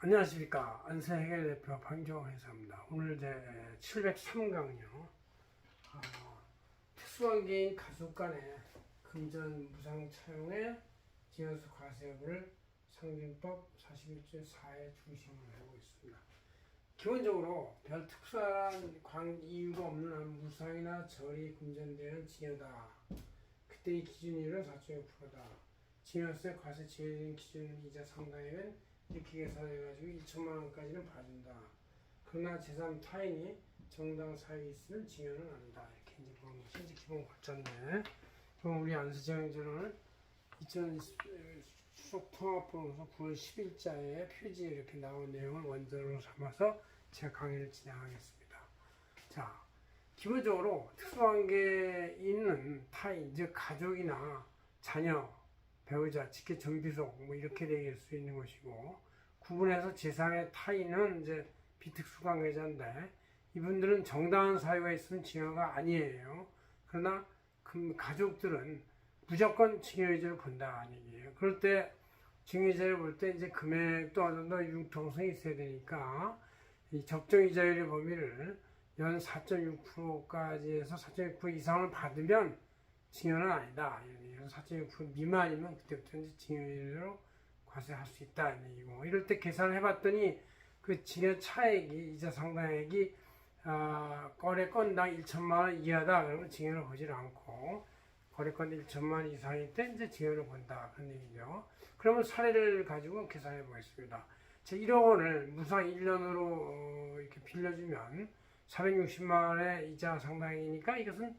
안녕하십니까. 안세해결 대표 방종원 회사입니다. 오늘 제 703강요. 특수관계인 가족 간의 금전 무상 차용의 징역수 과세 여부를 상징법 41조 4에 중심으로 하고 있습니다. 기본적으로 별 특수한 이유가 없는 한 무상이나 절이 금전되는 징여다. 그때의 기준율은 4.6%다. 징여세 과세 징여되는 기준 이자 상당액은 이렇게 계산해가지고 2천만 원까지는 봐준다. 그러나 제3 타인이 정당 사유가 있으면 징여는 아니다. 이렇게 이제 보는 것이 이제 기본 과정인데, 그럼 우리 안세정전을 2020 수석통합보고서 9월 10일자에 표지에 이렇게 나온 내용을 원전으로 삼아서 제가 강의를 진행하겠습니다. 자, 기본적으로 특수관계에 있는 타인, 즉 가족이나 자녀, 배우자, 직계 정비속 뭐 이렇게 되길 수 있는 것이고, 구분해서 제3의 타인은 이제 비특수관계자인데 이분들은 정당한 사유가 있으면 징여가 아니에요. 그러나 그 가족들은 무조건 징여의제를 본다는 얘기예요. 그럴 때 징여의제를 볼 때 이제 금액도 어느 정도 융통성이 있어야 되니까 이 적정이자율의 범위를 연 4.6%까지 해서 4.6% 이상을 받으면 징여는 아니다. 4.6% 미만이면 그때부터 이제 징여로 과세할 수 있다. 이런 얘기고. 이럴 때 계산을 해봤더니 그 징여 차액이, 이자 상당액이 거래 건당 1천만 원 이하다. 그러면 징여를 보질 않고, 거래 건당 1천만 원 이상일 때 이제 징여를 본다. 그런 얘기죠. 그러면 사례를 가지고 계산해 보겠습니다. 제 1억 원을 무상 1년으로 이렇게 빌려주면 460만 원의 이자 상당이니까 이것은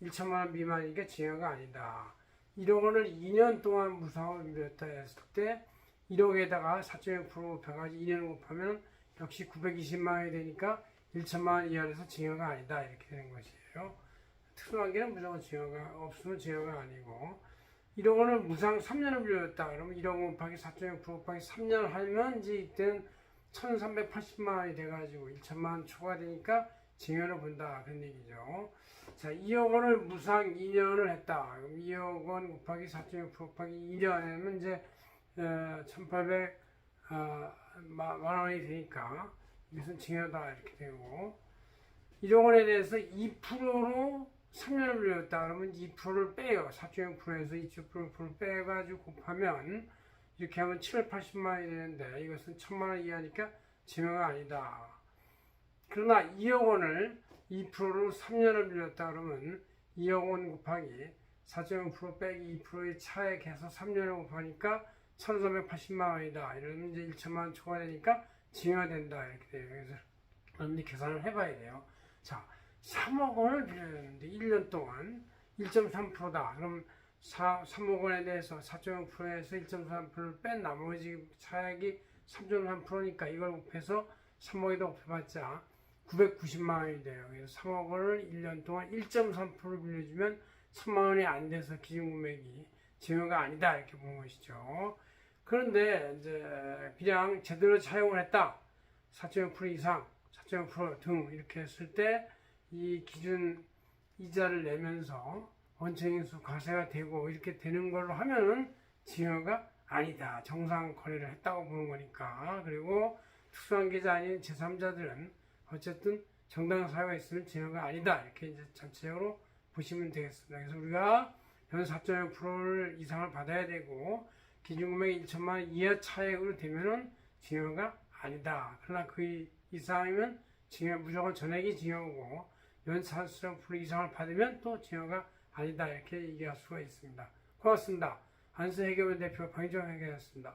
1천만 원 미만이니까 징여가 아니다. 1억 원을 2년 동안 무상으로 빌렸다 했을 때 1억에다가 4.6% 곱해가지고 2년을 곱하면 역시 920만 원이 되니까 1천만 원 이하에서 징여가 아니다. 이렇게 되는 것이에요. 특수관계는 무조건 징여가 없으면 징여가 아니고, 1억 원을 무상 3년을 빌렸다. 그러면 1억 곱하기 4.6% 곱하기 3년 하면 이제 이때는 1380만 원이 돼가지고 1천만 원 초과되니까 징여를 본다. 그런 얘기죠. 자, 2억 원을 무상 2년을 했다. 그럼 2억 원 곱하기 4.6% 곱하기 2년이면 이제 1,800만 원이 되니까 이것은 징여다. 이렇게 되고, 1억 원에 대해서 2%로 3년을 빌렸다. 그러면 2%를 빼요. 4.6%에서 2.9%를 빼가지고 곱하면 이렇게 하면 780만 원이 되는데 이것은 1,000만 원 이하니까 징여가 아니다. 그러나 2억 원을 2%로 3년을 빌렸다 그러면 2억 원 곱하기 4.6% 빼기 2%의 차액해서 3년을 곱하니까 1,380만 원이다. 이러면 이제 1천만 원 초과되니까 징여가 된다. 이렇게 돼요. 그래서 여러분들이 계산을 해봐야 돼요. 자, 3억 원을 빌려줬는데 1년 동안 1.3%다. 그럼 3억 원에 대해서 4.6%에서 1.3%를 뺀 나머지 차액이 3.3%니까 이걸 곱해서 3억에다 곱해봤자 990만 원이 돼요. 그래서 3억 원을 1년 동안 1.3% 빌려주면 1,000만 원이 안 돼서 기준금액이 징여가 아니다. 이렇게 보는 것이죠. 그런데 이제 그냥 제대로 차용을 했다. 4.6% 이상, 4.6% 등 이렇게 했을 때 이 기준 이자를 내면서 원천인수 과세가 되고 이렇게 되는 걸로 하면은 징여가 아니다. 정상 거래를 했다고 보는 거니까. 그리고 특수관계자 아닌 제3자들은 어쨌든 정당한 사유가 있으면 징여가 아니다. 이렇게 이제 전체적으로 보시면 되겠습니다. 그래서 우리가 연 4.6% 이상을 받아야 되고 기준금액 1천만 원 이하 차액으로 되면은 징여가 아니다. 그러나 그 이상이면 징여, 무조건 전액이 징여고 연 4.6% 이상을 받으면 또 징여가 아니다. 이렇게 얘기할 수가 있습니다. 고맙습니다. 안세해결 대표 방정회계였습니다.